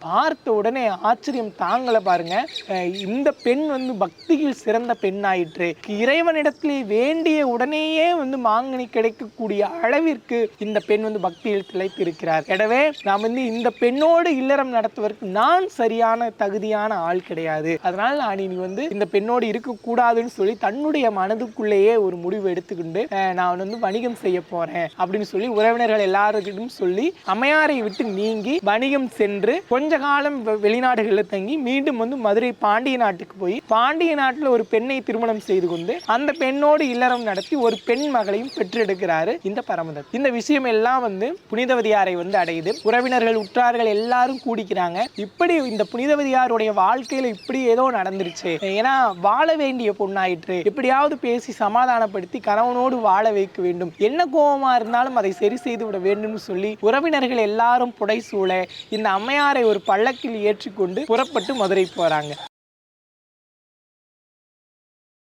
பார்த்த உடனே ஆச்சரியம் தாங்கல பாருங்க. இந்த பெண் வந்து பக்தியில் சிறந்த பெண் ஆயிற்று. இறைவனிடத்திலே வேண்டிய உடனேயே வந்து மாங்கனி கிடைக்கக்கூடிய அளவிற்கு இந்த பெண் வந்து பக்தியில் திளைத்திருக்கிறார். எனவே நாம் வந்து இந்த பெண்ணோடு இல்லறம் நடத்துவதற்கு நான் சரியான தகுதியான ஆள் கிடையாது. அதனால நான் இனி வந்து இந்த பெண்ணோடு இருக்கக்கூடாதுன்னு சொல்லி தன்னுடைய மனதுக்குள்ளேயே ஒரு முடிவு எடுத்துக்கொண்டு நான் வந்து வணிகம் செய்ய போறேன் அப்படின்னு சொல்லி உறவினர்கள் எல்லாருக்கிட்டும் சொல்லி அம்மையாரை விட்டு நீங்கி வணிகம் சென்று கொஞ்ச காலம் வெளிநாடுகளில் தங்கி மீண்டும் வந்து மதுரை பாண்டிய நாட்டுக்கு போய் பாண்டிய நாட்டில் ஒரு பெண்ணை திருமணம் செய்து கொண்டு அந்த பெண்ணோடு இல்லறம் நடத்தி ஒரு பெண் மகளையும் பெற்றெடுக்கிறாரு இந்த பரமதத். இந்த விஷயம் எல்லாம் வந்து புனிதவதியாரை வந்து அடையுது. உறவினர்கள் உற்றார்கள் எல்லாரும் கூடிக்கிறாங்க. இப்படி இந்த புனிதவதியாருடைய வாழ்க்கையில இப்படி ஏதோ நடந்துருச்சு, ஏன்னா வாழ வேண்டிய பொண்ணாயிற்று, எப்படியாவது பேசி சமாதானப்படுத்தி கணவனோடு வாழ வைக்க வேண்டும், என்ன கோபமா இருந்தாலும் அதை சரி செய்து விட வேண்டும் சொல்லி உறவினர்கள் எல்லாரும் புடைசூழ இந்த அம்மையாரை ஒரு பல்லக்கில் ஏற்றிக்கொண்டு புறப்பட்டு மதுரை போறாங்க.